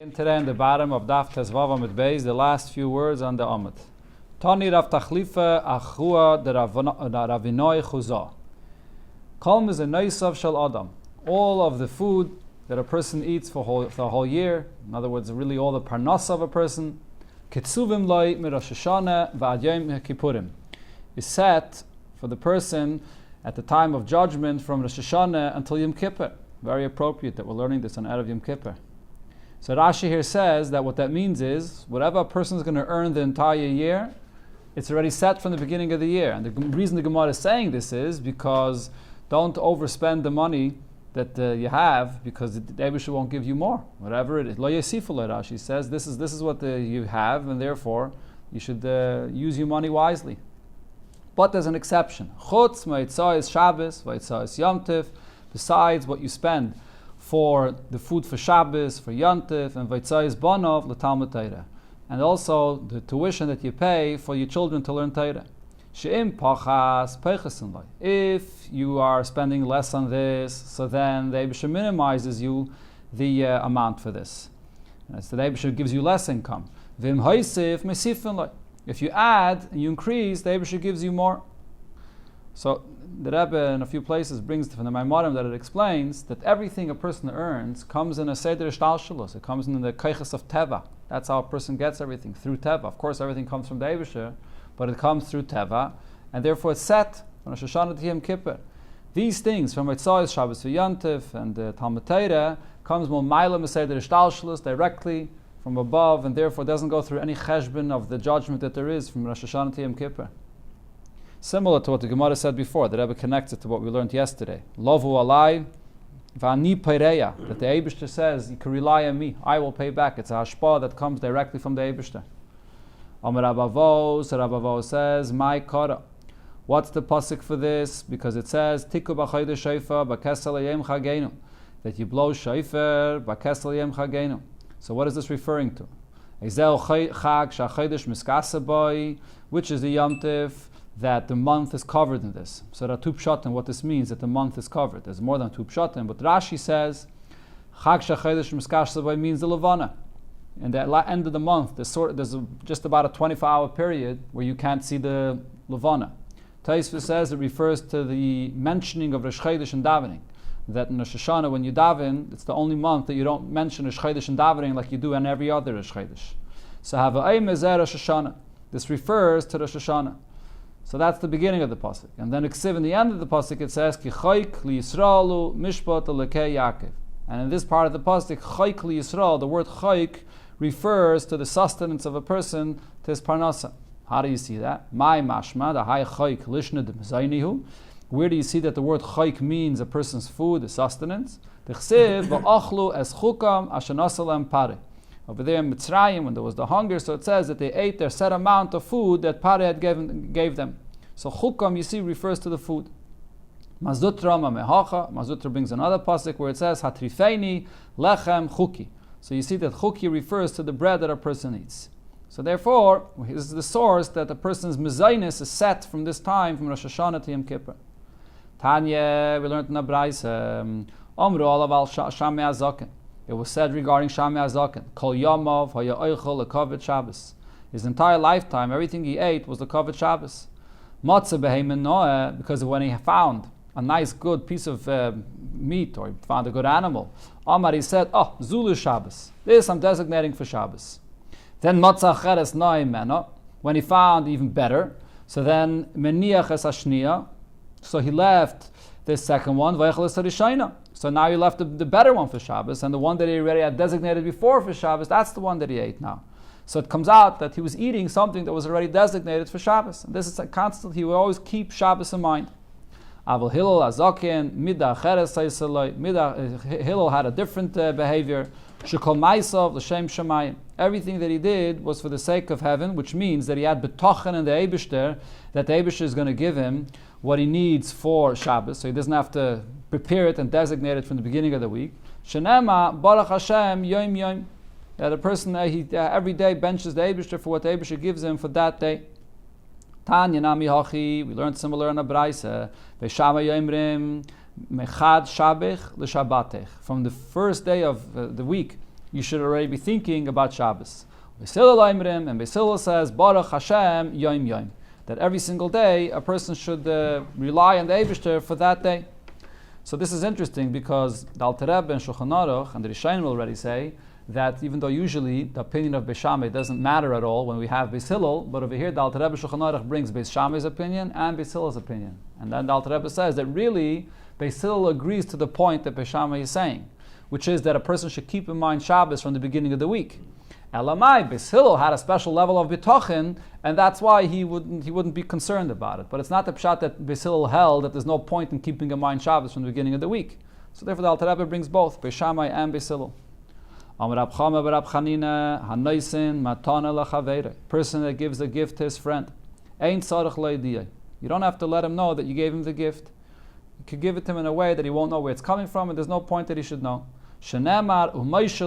Today in the bottom of Daf Tezvav Amud Beis, the last few words on the Amud. Tani Rav Tachlifa Achua de Ravinoi Chuzah. Kolm is a noisav shel Adam. All of the food that a person eats for the whole year, in other words, really all the parnasa of a person, Ketsuvim Loi Mirosh Hashanah V'ad Yom Kippurim, is set for the person at the time of judgment from Rosh Hashanah until Yom Kippur. Very appropriate that we're learning this on Erev Yom Kippur. So Rashi here says that what that means is, whatever a person is going to earn the entire year, it's already set from the beginning of the year. And the reason the Gemara is saying this is because don't overspend the money that you have, because the Eibusha won't give you more. Whatever it is. Lo yesifu lo, Rashi says, this is what you have, and therefore you should use your money wisely. But there's an exception. Chutz ma'itzah Shabbos, va'itzah Yom Tov, besides what you spend for the food for Shabbos, for Yontif, and Vaitzayis Bonov, l'Talmud Torah. And also the tuition that you pay for your children to learn Torah. She'im pachas peichesin loy. If you are spending less on this, so then the Eibusha minimizes you the amount for this. So the Eibusha gives you less income. Vim hoisif mesifin loy. If you add and you increase, the Eibusha gives you more. So the Rebbe in a few places brings from the Maimorim that it explains that everything a person earns comes in a Seder Shtalshalus. It comes in the Keiches of Teva. That's how a person gets everything, through Teva. Of course, everything comes from the Eibusha, but it comes through Teva, and therefore it's set from Rosh Hashanah to Yom Kippur. These things from Eitzah, Shabbos, V'Yantif, and the Talmud Torah comes Mo'mayla Seder Shtalshalus directly from above, and therefore doesn't go through any cheshbon of the judgment that there is from Rosh Hashanah to Yom Kippur. Similar to what the Gemara said before, the Rebbe connects it to what we learned yesterday. Lovu alai v'ani peireya, that the Eibishter says, you can rely on me, I will pay back. It's a hashpah that comes directly from the Eibishter. Amar Rabavo says, my kara. What's the pasuk for this? Because it says, Tiku b'chayde shofar b'kesel yem chagenu, that you blow shofar b'kesel yem chagenu. So what is this referring to? Ezel chag sha'chaydesh miskasa boi, which is the Yom Tov, that the month is covered in this. So there are two pshatim, what this means, that the month is covered. There's more than two pshatim, but Rashi says, Chag Shachedesh Miskash Sabay means the Levana. In the end of the month, there's just about a 24-hour period where you can't see the Levana. Taisva says it refers to the mentioning of Rosh Chodesh and davening. That in Rosh Hashanah, when you daven, it's the only month that you don't mention Rosh Chodesh and davening like you do in every other Rosh Chodesh. So Hava'ay Mezer Rosh Hashanah. This refers to Rosh Hashanah. So that's the beginning of the pasuk, and then in the end of the pasuk it says Ki chayk li Yisraelu mishpat lekei Yaakov. And in this part of the pasuk, chayk li Yisrael, the word chayk refers to the sustenance of a person to his parnasa. How do you see that? My mashma the hay chayk lishna de mezaynihu. Where do you see that the word chayk means a person's food, the sustenance? T'chsev va'achlu es chukam ashanasalem pare. Over there in Mitzrayim, when there was the hunger, so it says that they ate their set amount of food that Pare had gave them. So chukam, you see, refers to the food. Mazutra mamehacha. Mazutra brings another pasuk where it says hatrifeini lechem chuki. So you see that chuki refers to the bread that a person eats. So therefore, this is the source that a person's mezainis is set from this time, from Rosh Hashanah to Yom Kippur. Tanya, we learned in the Beitza, Omru alav shamei azaken. It was said regarding Shamei Azaken, Kol Yamav Haya Oichel Lekavod Shabbos. His entire lifetime, everything he ate was the Lekavod Shabbos. Matzah Behemen Noah, because when he found a nice, good piece of meat, or he found a good animal, Amar, he said, oh, Zulu Shabbos. This I'm designating for Shabbos. Then Matzah Cheres Noah Mena, when he found even better, so then Meniach Es Ashniya, so he left this second one, Vayechel Es Harishayna. So now he left the better one for Shabbos, and the one that he already had designated before for Shabbos, that's the one that he ate now. So it comes out that he was eating something that was already designated for Shabbos. And this is a constant, he will always keep Shabbos in mind. Aval Hillel Azaken, Midah Cheres Haisaloi, Hillel had a different behavior. Shekol Maisav, L'Shem Shemayim. Everything that he did was for the sake of heaven, which means that he had betochen in the Eibishter, that the Eibishter is going to give him what he needs for Shabbos, so he doesn't have to prepare it and designate it from the beginning of the week. Shenema Baruch Hashem Yom Yom. That a person every day benches the Eibishter for what the Eibishter gives him for that day. Tanya Nami Hachi. We learned similar in the Beitza. Beishama Yomrim Mechad Shabich L'Shabbatech. From the first day of the week you should already be thinking about Shabbos. And Beis Hillel says, Baruch Hashem Yom Yom, that every single day a person should rely on the Eibishter for that day. So this is interesting because the Alter Rebbe and Shulchan Aruch and the Rishonim will already say that even though usually the opinion of Beis Shammai doesn't matter at all when we have Beis Hillel, but over here the Alter Rebbe Shulchan Aruch brings Beis Shammai's opinion and Beis Hillel's opinion. And then the Alter Rebbe says that really Beis Hillel agrees to the point that Beis Shammai is saying, which is that a person should keep in mind Shabbos from the beginning of the week. Elamai, Beis Hillel had a special level of bitochin, and that's why he wouldn't be concerned about it. But it's not the pshat that Beis Hillel held that there's no point in keeping in mind Shabbos from the beginning of the week. So therefore the Alter Rebbe brings both Beis Shammai and Beis Hillel. Person that gives a gift to his friend. You don't have to let him know that you gave him the gift. You could give it to him in a way that he won't know where it's coming from, and there's no point that he should know. Moshe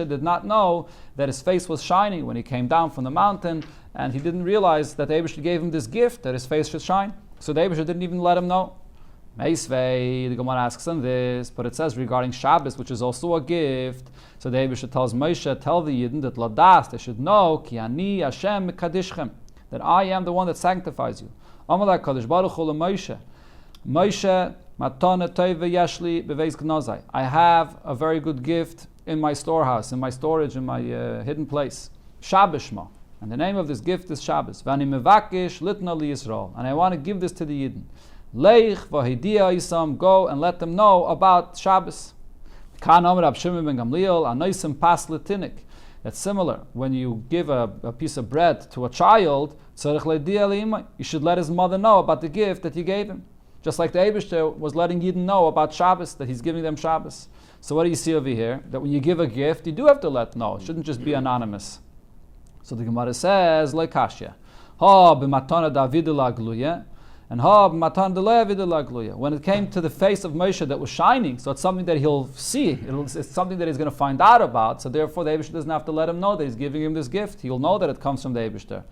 did not know that his face was shining when he came down from the mountain, and he didn't realize that the Eibishter gave him this gift, that his face should shine. So the Eibishter didn't even let him know. Meisvei, the Gemara asks him this, but it says regarding Shabbos, which is also a gift. So the Eibishter tells Moshe, tell the Yidden that Ladas, they should know, Ki ani Hashem mekadishchem, that I am the one that sanctifies you. Amalek Kadosh Baruch Hu Moshe, Moshe matana teiva yeshli beveis gnozai. I have a very good gift in my storehouse, in my storage, in my hidden place. Shabbos Shema. And the name of this gift is Shabbos. V'ani mevakish litna li Yisrael. And I want to give this to the Yidden. Leich v'hidia isam, go and let them know about Shabbos. Kan omer Rab Shimon ben Gamliel, anoisim pas litinik. That's similar. When you give a piece of bread to a child, you should let his mother know about the gift that you gave him. Just like the Eibishter was letting Yidden know about Shabbos, that he's giving them Shabbos. So what do you see over here? That when you give a gift, you do have to let know. It shouldn't just be anonymous. So the Gemara says, Leikashya. Ha b'matana David l'agluya, and ha b'matana David l'agluya. When it came to the face of Moshe that was shining, so it's something that he'll see. It's something that he's going to find out about. So therefore the Eibishter doesn't have to let him know that he's giving him this gift. He'll know that it comes from the Eibishter.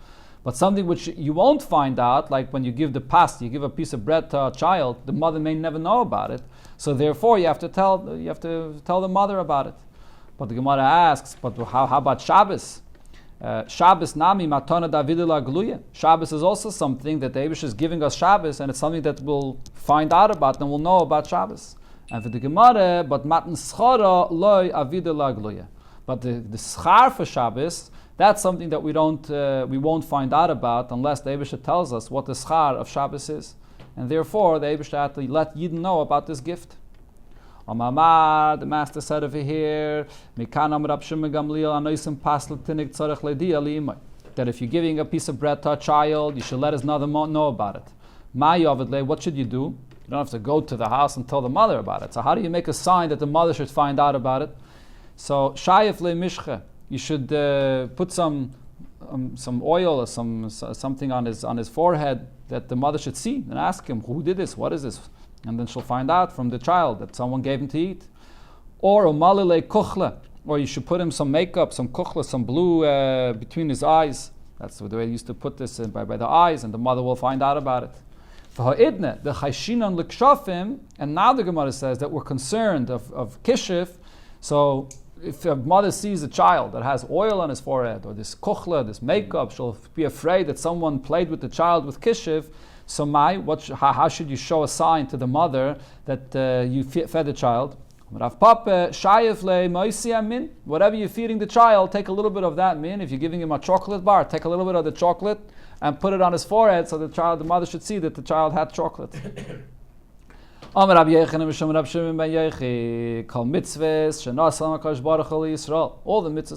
But something which you won't find out, like when you give the past, you give a piece of bread to a child, the mother may never know about it. So therefore, you have to tell the mother about it. But the Gemara asks, but how about Shabbos? Shabbos nami matana David l'agluya. Shabbos is also something that the Eibush is giving us Shabbos, and it's something that we'll find out about and we'll know about Shabbos. And for the Gemara, but matan schara loy David l'agluya. But the schar for Shabbos, that's something that we won't find out about unless the Eibishter tells us what the schar of Shabbos is. And therefore, the Eibishter had to let Yidden know about this gift. Amamar, the master said over here, that if you're giving a piece of bread to a child, you should let his mother know about it. What should you do? You don't have to go to the house and tell the mother about it. So how do you make a sign that the mother should find out about it? So, shayef le mishche. You should put some oil or something on his forehead that the mother should see and ask him, who did this? What is this? And then she'll find out from the child that someone gave him to eat. Or umalile kuchle, or you should put him some makeup, some kuchle, some blue between his eyes. That's the way they used to put this by the eyes, and the mother will find out about it. V'ha'idne, the chayshinan l'kshafim, and now the Gemara says that we're concerned of kishif. So if a mother sees a child that has oil on his forehead, or this kuchle, this makeup, she'll be afraid that someone played with the child with kishiv. So how should you show a sign to the mother that you fed the child? Whatever you're feeding the child, take a little bit of that min. If you're giving him a chocolate bar, take a little bit of the chocolate and put it on his forehead so the mother should see that the child had chocolate. All the mitzvahs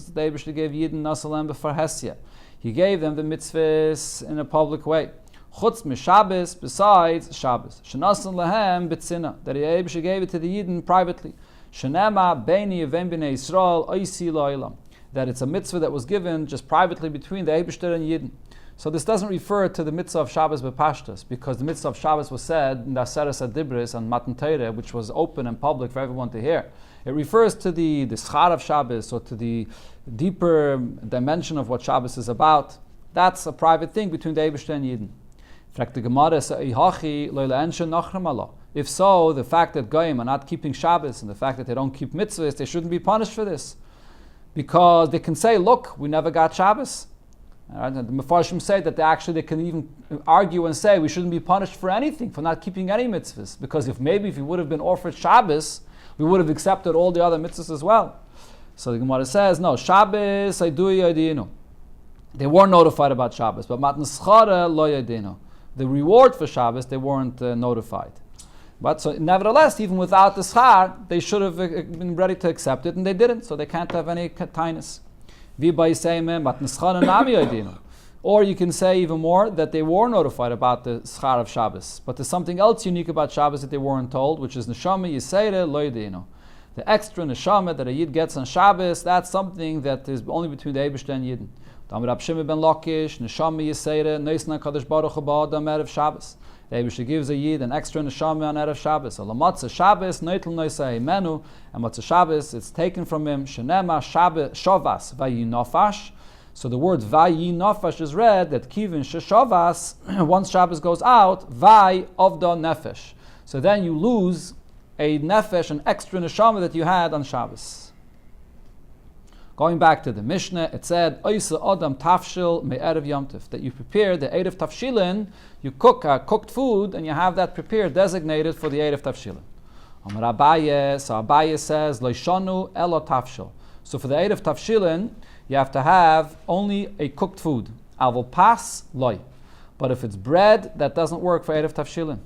that the Eibishter gave Yidden Nasalem b'far Hesya. He gave them the mitzvahs in a public way. Chutz mishabbos, besides Shabbos. Shenasan lehem b'tzina, that the Eibishter gave it to the Yidden privately. Shenema beini yevem b'nei Yisrael oisi lo'ilam, that it's a mitzvah that was given just privately between the Eibishter and Yidden. So this doesn't refer to the mitzvah of Shabbos b'pashtas, because the mitzvah of Shabbos was said in the Aseres Adibris and Matan Torah, which was open and public for everyone to hear. It refers to the schar of Shabbos, or to the deeper dimension of what Shabbos is about. That's a private thing between the Eibishter and Yidden. If so, the fact that Goyim are not keeping Shabbos and the fact that they don't keep mitzvahs, they shouldn't be punished for this. Because they can say, look, we never got Shabbos. All right? And the Mefarshim say that they can even argue and say we shouldn't be punished for anything, for not keeping any mitzvahs. Because if we would have been offered Shabbos, we would have accepted all the other mitzvahs as well. So the Gemara says, no, Shabbos, I do yadinu. They weren't notified about Shabbos, but Matan Schara lo yadinu. The reward for Shabbos, they weren't notified. But so, nevertheless, even without the schar, they should have been ready to accept it, and they didn't, so they can't have any tainus. Or you can say even more that they were notified about the schar of Shabbos, but there's something else unique about Shabbos that they weren't told, which is neshama yisayre lo yadinu. The extra neshama that a yid gets on Shabbos, that's something that is only between the Eibishter and Yidden. Rab Shimon ben Lakish, neshama yisayre neisna kadosh baruch hu ba'adam erev Shabbos. The Eibishter gives a yid an extra neshama on erev Shabbos. So lamatzah Shabbos neitl noisei menu, and matzah Shabbos it's taken from him. Shenema Shabbos shavas vayinofash. So the word vayinofash is read that kivin sheshavas. Once Shabbos goes out, vay avda nefesh. So then you lose a nefesh, an extra neshama that you had on Shabbos. Going back to the Mishnah, it said, Oisa Adam Tafshil Me'erev Yomtiv, that you prepare the Erev Tafshilin, you cook cooked food, and you have that prepared, designated for the Erev Tafshilin. Amar Abaye, so Abaye says, Loishanu Elo Tafshil. So for the Erev Tafshilin, you have to have only a cooked food. Avol pas loy. But if it's bread, that doesn't work for Erev Tafshilin.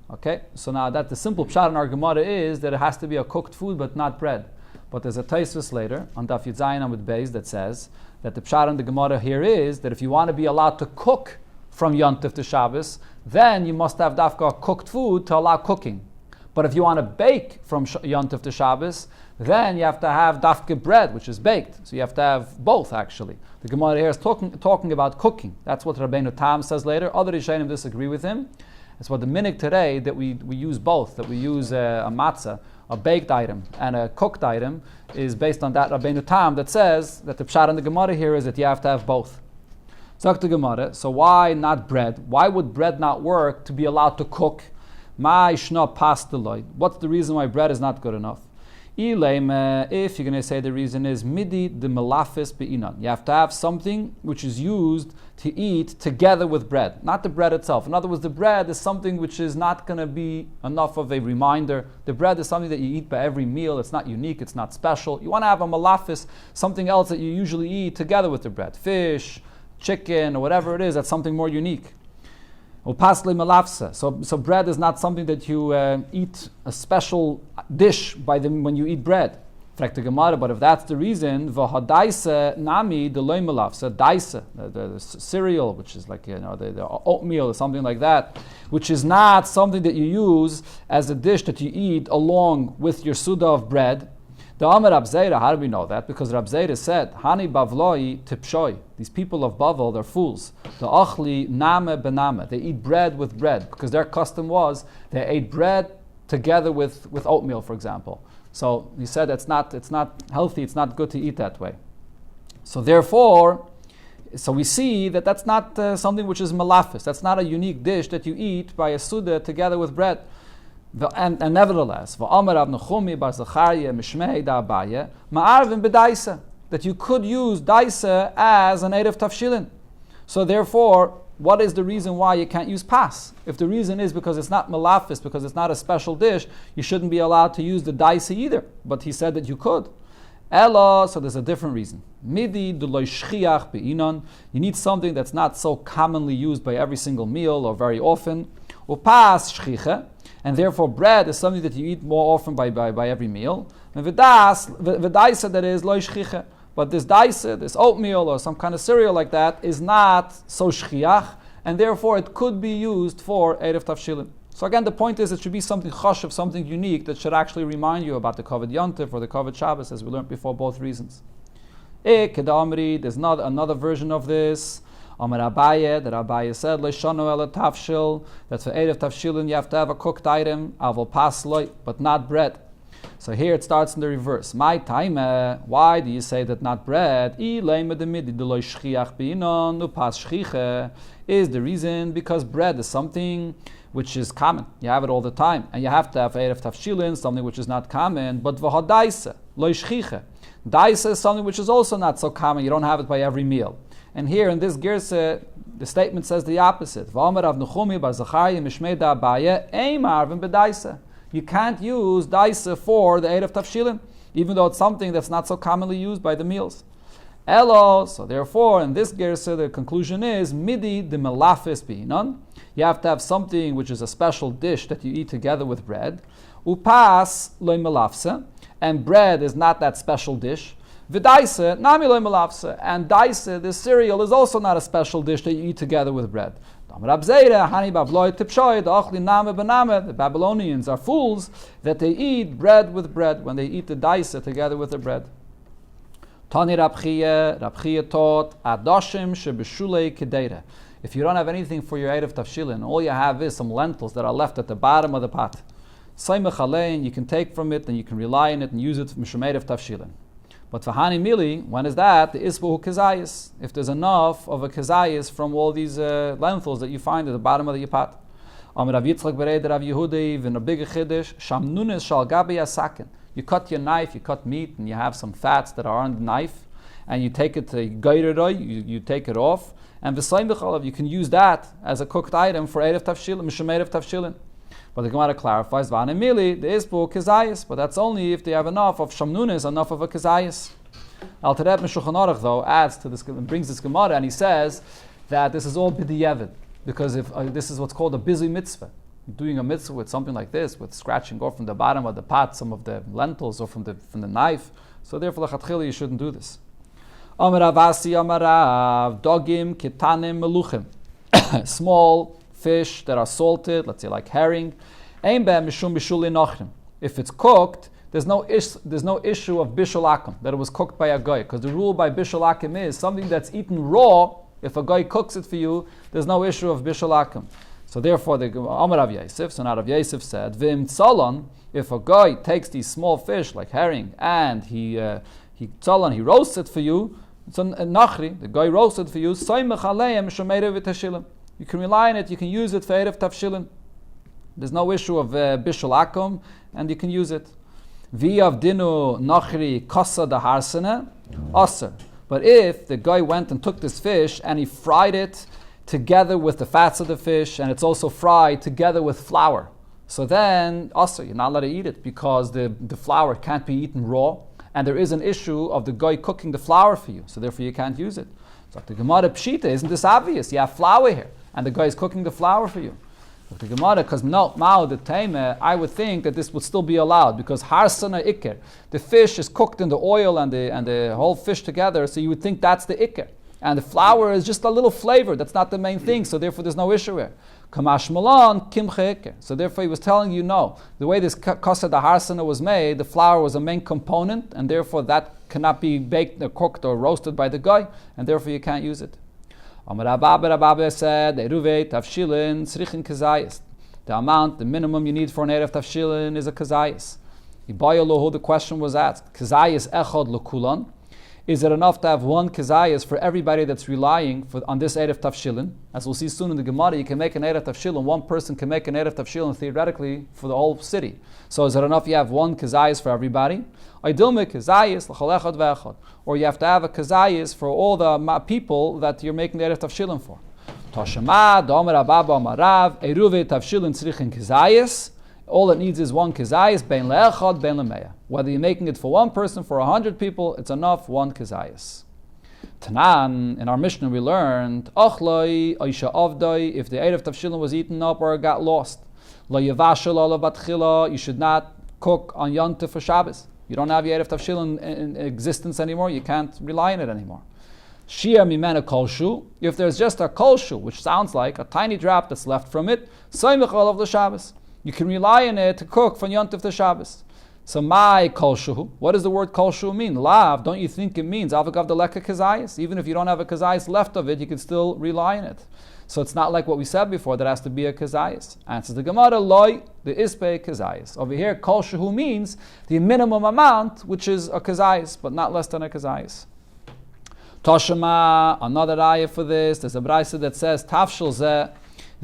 Okay, so now that the simple pshat in our Gemara is that it has to be a cooked food, but not bread. But there's a Taisvus later on Daf Yud Zayin Amud Beis that says that the pshat in the Gemara here is that if you want to be allowed to cook from Yontif to Shabbos, then you must have dafka cooked food to allow cooking. But if you want to bake from Yontif to Shabbos, then you have to have dafka bread, which is baked. So you have to have both, actually. The Gemara here is talking about cooking. That's what Rabbeinu Tam says later. Other Rishonim disagree with him. It's what the minig today, that we use both, that we use a matzah, a baked item, and a cooked item, is based on that Rabbeinu Tam that says that the pshat in the Gemara here is that you have to have both. Talk to Gemara, so why not bread? Why would bread not work to be allowed to cook? Ma ishna pasteloi. What's the reason why bread is not good enough? If you're going to say the reason is midi de melafis be'inan. You have to have something which is used to eat together with bread, not the bread itself. In other words, the bread is something which is not going to be enough of a reminder. The bread is something that you eat by every meal. It's not unique. It's not special. You want to have a malafis, something else that you usually eat together with the bread. Fish, chicken, or whatever it is, that's something more unique. So bread is not something that you eat a special dish when you eat bread. But if that's the reason, nami the cereal, which is like the oatmeal or something like that, which is not something that you use as a dish that you eat along with your suda of bread. The Amar Rab Zeira, how do we know that? Because Rab Zeira said, Hani Bavloi Tipshoi. These people of Bavel, they're fools. The Achli Name Bename. They eat bread with bread, because their custom was they ate bread together with oatmeal, for example. So he said it's not healthy, it's not good to eat that way. So therefore, we see that that's not something which is malafis. That's not a unique dish that you eat by a suda together with bread. And nevertheless, that you could use daisa as an erev tafshilin. So therefore, what is the reason why you can't use pas? If the reason is because it's not malafis, because it's not a special dish, you shouldn't be allowed to use the daisa either. But he said that you could. Ella, so there's a different reason. Midi duloy shchiach be'inon. You need something that's not so commonly used by every single meal or very often. Upas shchicha. And therefore, bread is something that you eat more often by every meal. And v'daisa, that is lo shchicha. But this daisa, this oatmeal or some kind of cereal like that, is not so shchiach, and therefore it could be used for erev tafshilin. So again, the point is it should be something chashuv, something unique that should actually remind you about the kavod yontif or the kavod Shabbos, as we learned before, both reasons. There's another version of this. Amar Abaye, that Abaye said, Leishanu ela tafshil, that for erev tafshilin you have to have a cooked item, avol pas loy, but not bread. So here it starts in the reverse. My time, why do you say that not bread? Is the reason because bread is something which is common. You have it all the time. And you have to have Erev Tafshilin, something which is not common, but v'hadaisa, lo ishchiche. Daisa is something which is also not so common. You don't have it by every meal. And here in this Girsa, the statement says the opposite. V'omer Rav Nechumi bar Zachariah mishmei da Abaye ein marvin b'daisa. You can't use daisa for the Erev Tafshilin, even though it's something that's not so commonly used by the meals. Elo, so therefore, in this Gersa, the conclusion is, midi de melafis bihinon. You have to have something which is a special dish that you eat together with bread. Upas loy melafse, and bread is not that special dish. V'daise, nami loy melafse, and daise, this cereal, is also not a special dish that you eat together with bread. The Babylonians are fools that they eat bread with bread when they eat the daise together with the bread. Tani Rabchia taught, Adoshim shebeshulei kedeira. If you don't have anything for your Erev Tafshilin, all you have is some lentils that are left at the bottom of the pot. Saimech alein, you can take from it and you can rely on it and use it for Mishum Erev Tafshilin. But for Hani Mili, when is that? The Isbuhu Kezayis. If there's enough of a Kezayis from all these lentils that you find at the bottom of your pot. Amir Rav Yitzchak Bereid Rav Yehudi, v'in a big Chiddush, Sham Nunes shal gabi asakin. You cut your knife, you cut meat, and you have some fats that are on the knife, and you take it to you take it off, and you can use that as a cooked item for Erev Tafshilin, Mishum Erev Tafshilin. But the Gemara clarifies, V'anemili, the Isbu Kezayis, but that's only if they have enough of Shamnunis, enough of a Kezayis. Alter Rebbe Shulchan Aruch, though, adds to this, brings this Gemara, and he says that this is all b'diavad, because if this is what's called a busy mitzvah. Doing a mitzvah with something like this, with scratching off from the bottom of the pot some of the lentils or from the knife, so therefore lechatchila you shouldn't do this. Amar Avasi Amar Rav Dogim Kitanim Meluchim, small fish that are salted, let's say like herring. Ein be'em mishum bishuli nochrim. If it's cooked, there's no issue of bishul akum, that it was cooked by a guy, because the rule by bishul akum is something that's eaten raw. If a guy cooks it for you, there's no issue of bishul akum. So therefore, the Amar Rav Yosef, so now Rav Yosef said, Vim tzalon, if a guy takes these small fish like herring and he roasts it for you, it's a nachri, the guy roasted for you, soymech aleim shomerev v'tashilin. You can rely on it, you can use it for Erev Tafshilin. There's no issue of bishul akum, and you can use it. V'yav dinu nachri kasa da harsene, aser. But if the guy went and took this fish and he fried it together with the fats of the fish, and it's also fried together with flour, so then also you're not allowed to eat it because the flour can't be eaten raw, and there is an issue of the guy cooking the flour for you, so therefore you can't use it. So the Gemara Pshita, isn't this obvious? You have flour here, and the guy is cooking the flour for you. But the Gemara, because Mao the Taimeh, I would think that this would still be allowed, because Harsana Iker, the fish is cooked in the oil and the whole fish together, so you would think that's the Iker. And the flour is just a little flavor. That's not the main thing. So therefore, there's no issue here. Kamash Malan kimche. So therefore, he was telling you no. The way this kasa da harsana was made, the flour was a main component, and therefore that cannot be baked or cooked or roasted by the guy, and therefore you can't use it. Amar Rabba said, "Eruvet tafshilin tzrichin kazayis." The amount, the minimum you need for an erev tafshilin is a kazayis. The question was asked: Kazayis echad lekulan. Is it enough to have one kezayis for everybody that's relying on this Erev Tafshilin? As we'll see soon in the Gemara, you can make an Erev Tafshilin. One person can make an Erev Tafshilin theoretically for the whole city. So is it enough you have one kezayis for everybody? Or you have to have a kezayis for all the people that you're making the Erev Tafshilin for. All it needs is one kezayis, bein le'echad, bein le'meya. Whether you're making it for one person, for 100 people, it's enough, one kezayis. Tanan, in our Mishnah we learned, Ochloi, Oisha Avdoi, if the Erev Tafshilin was eaten up or got lost, Lo Yevashel Olav Batchila, you should not cook on Yontif for Shabbos. You don't have your Erev Tafshilin in existence anymore, you can't rely on it anymore. Shia Mimena Kolshu, if there's just a Kolshu, which sounds like a tiny drop that's left from it, Soymech Olav the Shabbos. You can rely on it to cook from Yontif to Shabbos. So my kolshu, what does the word kolshu mean? Lav, don't you think it means avagav the leka kazayis? Even if you don't have a kazayis left of it, you can still rely on it. So it's not like what we said before, that has to be a kazayis. Answers the Gemara, loy, the ispe kazayis. Over here, kolshu means the minimum amount, which is a kazayis, but not less than a kazayis. Toshima, another ayah for this, there's a brayso that says, tafshil zeh,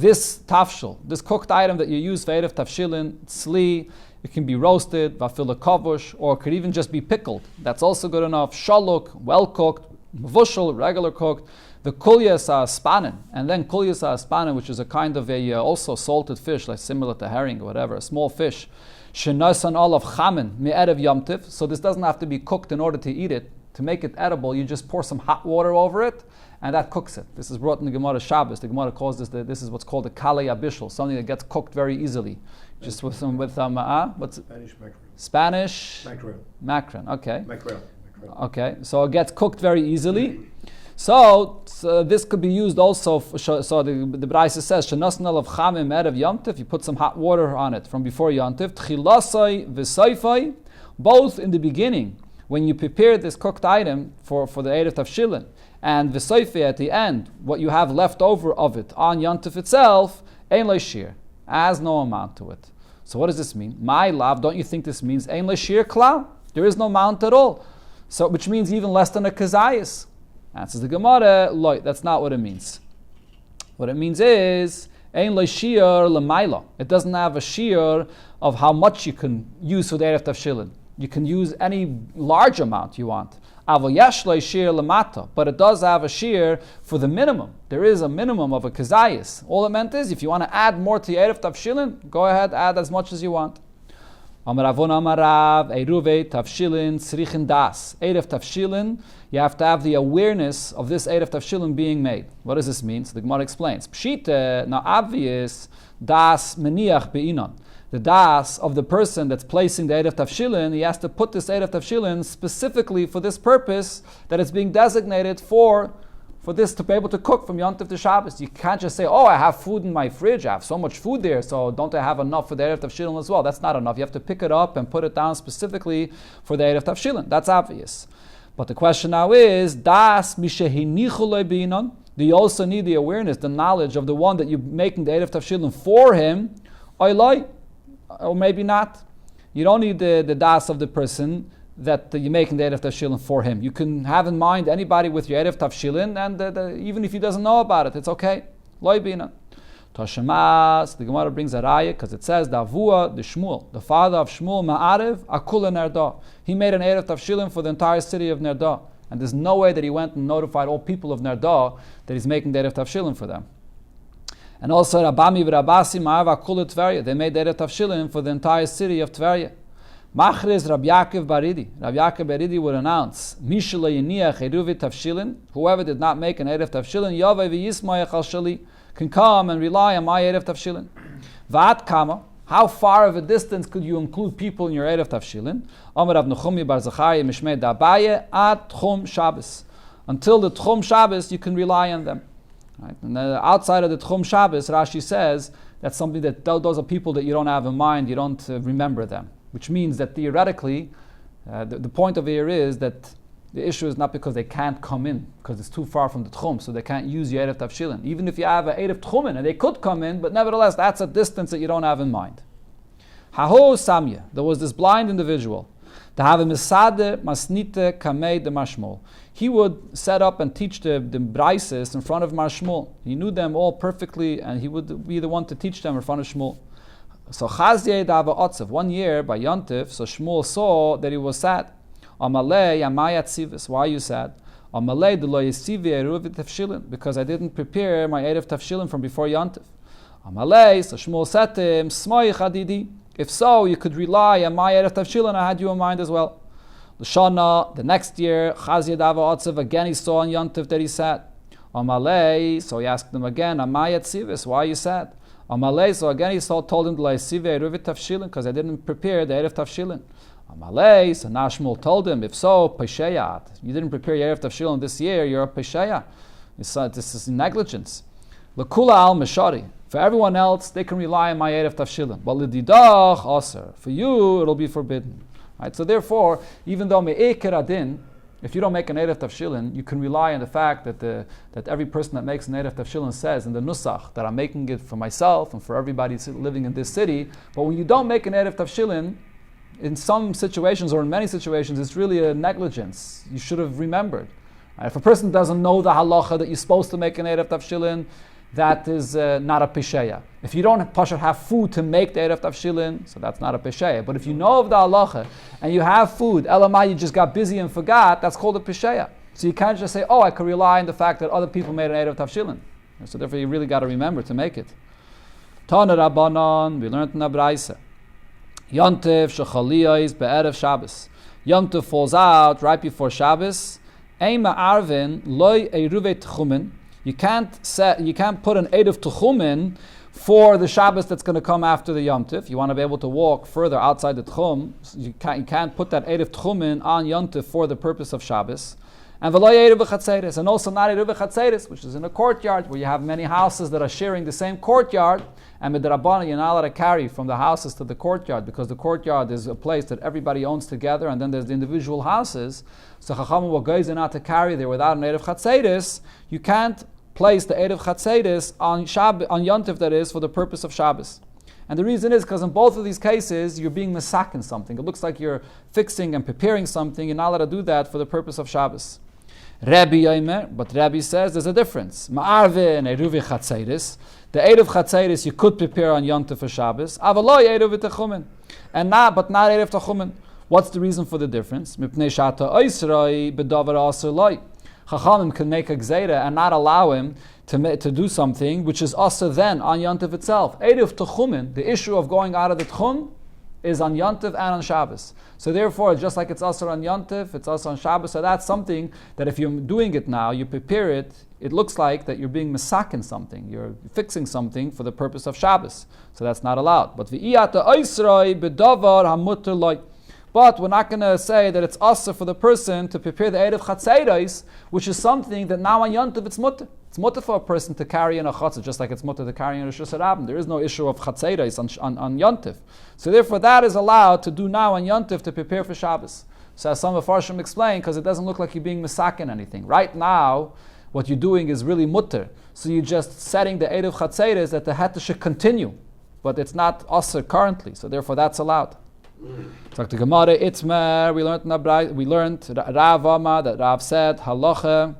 this tafshil, this cooked item that you use for Erev Tafshilin, tzli, it can be roasted, vafila kavush, or it could even just be pickled. That's also good enough. Shaluk, well cooked, mavushal, regular cooked. The kulyas spanin, and then kulyas spanin, which is a kind of a also salted fish, like similar to herring or whatever, a small fish. Shenasan olav chamin me'erev yamtiv. So this doesn't have to be cooked in order to eat it. To make it edible, you just pour some hot water over it, and that cooks it. This is brought in the Gemara Shabbos. The Gemara calls this is what's called a kalei abishal, something that gets cooked very easily. Just what's Spanish mackerel. Spanish mackerel. Okay. Mackerel. Okay. So it gets cooked very easily. So this could be used also. So the Beitza says shenasnal of chamim erev yomtiv. You put some hot water on it from before yomtiv. Tchilasai v'soifai, both in the beginning when you prepare this cooked item for the Erev Tafshilin, and v'soifai at the end, what you have left over of it on yomtiv itself, ein lo shiur, has no amount to it. So what does this mean? My love, don't you think this means ein lo shiur klal? There is no amount at all. So which means even less than a kazayas. Answers the Gemara, loy, that's not what it means. What it means is, ein lo shiur l'mayla. It doesn't have a shiur of how much you can use for the Erev Tafshilin. You can use any large amount you want. Avol yesh lo shiur l'mata. But it does have a shiur for the minimum. There is a minimum of a kazayas. All it meant is, if you want to add more to the Erev Tafshilin, go ahead, add as much as you want. Amaravon amarav, Eruve Tafshilin, Srichin Das. Erev Tafshilin, you have to have the awareness of this Erev Tafshilin being made. What does this mean? So the Gemara explains. Pshita, now obvious, Das Meniach Be'inon. The Das of the person that's placing the Erev Tafshilin, he has to put this Erev Tafshilin specifically for this purpose that it's being designated for this to be able to cook from Yom Tov to Shabbos. You can't just say, oh, I have food in my fridge, I have so much food there, so don't I have enough for the Erev Tafshilin as well? That's not enough. You have to pick it up and put it down specifically for the Erev Tafshilin. That's obvious. But the question now is, Das mishehinichu le'binon? Do you also need the awareness, the knowledge of the one that you're making the Erev Tafshilin for him? Or maybe not. You don't need the Das of the person that you're making the Erev Tafshilin for him. You can have in mind anybody with your Erev Tafshilin, and even if he doesn't know about it, it's okay. Loi bina. Toshemas, the Gemara brings a raya because it says, Davua, the Shmuel, the father of Shmuel, Ma'arev, Akula Nerda. He made an Erev Tafshilin for the entire city of Nerda. And there's no way that he went and notified all people of Nerda that he's making the Erev Tafshilin for them. And also, Rabami v'Rabasi, Ma'av Akula Tveria. They made the Erev Tafshilin for the entire city of Tveria. Machriz Rabbi Yaakov Baridi. Rabbi Yaakov Baridi would announce, Mishla Yiniach Eruvi Tafshilin. Whoever did not make an Erev Tafshilin, Yavai v'Yismayach al Shali, can come and rely on my Erev Tafshilin. V'at kama. How far of a distance could you include people in your Erev Tafshilin? Amar Rav Nechumi bar Zachariah Mishmei Dabaye at Tchum Shabbos. Until the Tchum Shabbos, you can rely on them. Right? And outside of the Tchum Shabbos, Rashi says that's something that those are people that you don't have in mind, you don't remember them. Which means that theoretically, the point of here is that the issue is not because they can't come in, because it's too far from the Tchum, so they can't use your Erev Tafshilin. Even if you have an Erev Tchumen, and they could come in, but nevertheless, that's a distance that you don't have in mind. Haho Samya, there was this blind individual. To have a Misade Masnite Kamei de Mashmol. He would set up and teach the Braises in front of Mashmol. He knew them all perfectly, and he would be the one to teach them in front of Shmuel. So Chazdei Dava Otzev, 1 year by Yontif, so Shmuel saw that he was sad. Amalei Amayat Sivis, why are you sad? Amalei de lo yesivi eruv tafshilin, because I didn't prepare my Erev Tafshilin from before Yontif. Amalei, so Shmuel said to him, Smoy Chadidi, if so, you could rely on my Erev Tafshilin, I had you in mind as well. L'shana, the next year, Chazdei Dava Otzev, again he saw on Yontif that he sad. Amalei, so he asked him again, Amayat Sivis, why are you sad? Amalei, so again he told him because I didn't prepare the Erev Tafshilin. Amalei, so now Shmuel told him, if so, Peshayat, you didn't prepare your Erev Tafshilin this year, you're a Peshaya. This is negligence. L'kula al Meshari, for everyone else, they can rely on my Erev Tafshilin. But l'didach aser, for you, it'll be forbidden. Right? So therefore, even though me'eker adin, if you don't make an Erev Tafshilin, you can rely on the fact that every person that makes an Erev Tafshilin says in the Nusach that I'm making it for myself and for everybody living in this city. But when you don't make an Erev Tafshilin, in some situations or in many situations, it's really a negligence. You should have remembered. If a person doesn't know the halacha that you're supposed to make an Erev Tafshilin, that is not a pesheya. If you don't have food to make the Erev Tavshilin, so that's not a pesheya. But if you know of the halacha and you have food, elamai, you just got busy and forgot, that's called a pesheya. So you can't just say, I could rely on the fact that other people made an Erev Tavshilin. So therefore you really got to remember to make it. Tana Rabbanon, we learned in the Beitza. Yontif shechaliyos be'erev Shabbos. Yontif falls out right before Shabbos. Eima arvin loy eruvet tchumen. You can't put an Erev Tchumen for the Shabbos that's going to come after the Yontif. You want to be able to walk further outside the Tchum. You can't put that Erev Tchumen on Yontif for the purpose of Shabbos. And v'lo Erev v'chatzeres, and also not Erev v'chatzeres, which is in a courtyard where you have many houses that are sharing the same courtyard. And with the Rabbana, you're not allowed to carry from the houses to the courtyard because the courtyard is a place that everybody owns together, and then there's the individual houses. So Chachamim will go not to carry there without an Erev Chatzeres. You can't place the Erev Chatzeres on Yontif, that is, for the purpose of Shabbos. And the reason is because in both of these cases, you're being mesaken something. It looks like you're fixing and preparing something. You're not allowed to do that for the purpose of Shabbos. Rabbi Yomer, but Rabbi says there's a difference. Ma'arve and Eruvi Chatzeres. The Erev Chatzeres you could prepare on Yontif for Shabbos. Avaloi Erev Techumen. But not Erev Techumen. What's the reason for the difference? Mipnei Shata Oisroi Bedavar Aser Loi. Chachamim can make a gzeira and not allow him to do something which is also then on Yontif itself. Erev Techumen, the issue of going out of the Tchum, is on Yontif and on Shabbos. So therefore, just like it's also on Yontif, it's also on Shabbos. So that's something that if you're doing it now, you prepare it, it looks like that you're being mesaken something. You're fixing something for the purpose of Shabbos. So that's not allowed. But v'iyata oisroi bedavar hamuter loy. But we're not going to say that it's also for the person to prepare the Erev Chatzeros, which is something that now on Yontif it's mutter. It's mutter for a person to carry in a chatzah, just like it's mutter to carry in a Rosh Hashanah. There is no issue of Chatzeros on Yontif. So therefore that is allowed to do now on Yontif to prepare for Shabbos. So as some of Farshim explain, because it doesn't look like you're being mesaken anything. Right now, what you're doing is really mutter. So you're just setting the Erev Chatzeros that the Heta should continue. But it's not Aser currently. So therefore that's allowed. So the Gemara Itzmer, we learned Rav Amma, that Rav said halacha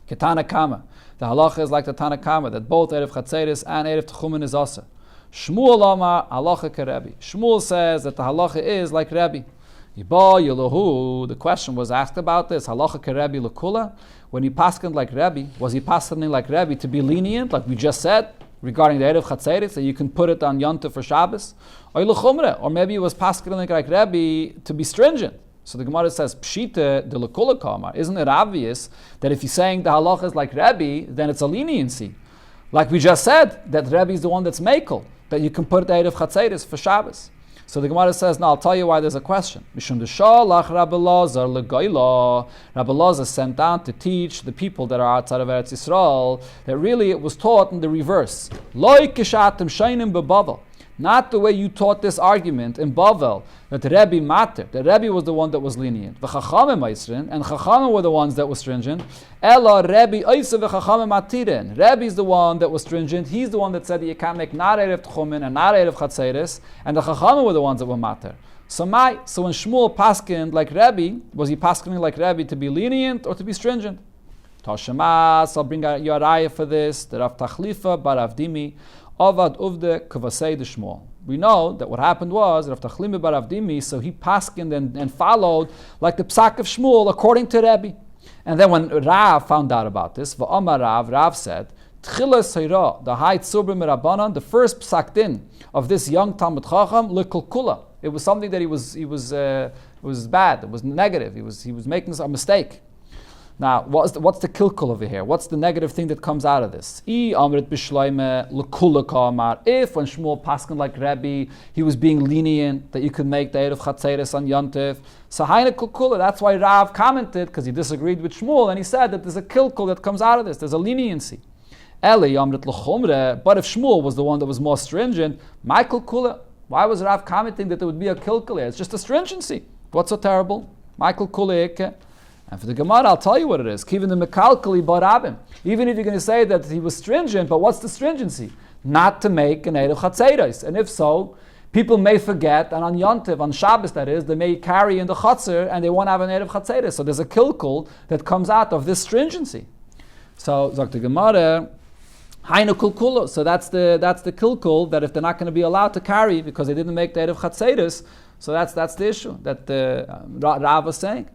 ketana kama. The halacha is like the Tana Kama, that both Erev Chatzeres and Erev Techumen is also. Shmuel Amma halacha kerebi. Shmuel says that the halacha is like Rebbe. The question was asked about this halacha kerebi lekula. When he paskened like Rebbe, was he paskening like Rebbe to be lenient, like we just said? Regarding the Erev Chatzeres, that you can put it on Yontif for Shabbos, or maybe it was paskening like Rebbe to be stringent. So the Gemara says, Pshita de lekula kamar. Isn't it obvious that if you're saying the halacha is like Rebbe, then it's a leniency? Like we just said, that Rebbe is the one that's mekel, that you can put the Erev Chatzeres for Shabbos. So the Gemara says, now I'll tell you why there's a question. Mishum deshalach Rabbi Lazar legoyla. Rabbi Lazar sent down to teach the people that are outside of Eretz Yisrael that really it was taught in the reverse. Loi kishatim shainim bebavel. Not the way you taught this argument in Bavel, that Rebbe matter, that Rebbe was the one that was lenient. V'chachamim eisrin, and Chachamim were the ones that were stringent. Ela Rebbe eisa v'chachamim matirin. Rebbe is the one that was stringent. He's the one that said that you can't make not Erev Tchumen and not Erev Chatzeres, and the Chachamim were the ones that were matter. So when Shmuel paskened like Rebbe, was he paskening like Rebbe to be lenient or to be stringent? Tashemas, I'll bring out your ayah for this. The Rav Tachlifa bar Rav Dimi. Avad uvde kavasei de Shmuel. We know that what happened was Rav Tachlimi bar Rav Dimi, so he paskened and followed like the psak of Shmuel according to Rebbe. And then when Rav found out about this, V'amar Rav said, Tchilas hayra, the high tzubrim merabanan, the first psak din of this young Talmud Chacham lekulkula. It was something that it was bad. It was negative. He was making a mistake. Now, what's the kilkul over here? What's the negative thing that comes out of this? If when Shmuel paskened like Rebbe, he was being lenient that you could make the Erev Chatzeres on Yontif. So that's why Rav commented, because he disagreed with Shmuel, and he said that there's a kilkul that comes out of this. There's a leniency. But if Shmuel was the one that was more stringent, my kilkula. Why was Rav commenting that there would be a kilkul here? It's just a stringency. What's so terrible? My kilkula. And for the Gemara, I'll tell you what it is. Even if you're going to say that he was stringent, but what's the stringency? Not to make an Erev Chatzeros. And if so, people may forget, and on Yontiv, on Shabbos that is, they may carry in the Chatzer and they won't have an Erev Chatzeros. So there's a kilkul that comes out of this stringency. So, Dr. Gemara, Hainu kulkulo. So that's the kilkul, that if they're not going to be allowed to carry because they didn't make the Erev Chatzeris, so that's the issue that Rav was saying.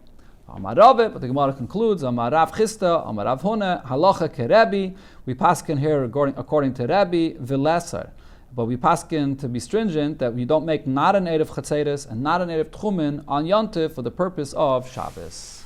Amar Rave, but the Gemara concludes, Amar Rav Chista, Amar Rav Huna, Halacha keRebbi. We paskin here according to Rebbe, Vilesar. But we paskin to be stringent that we don't make not an Erev Chatzeris and not an Erev Tchumen on Yontif for the purpose of Shabbos.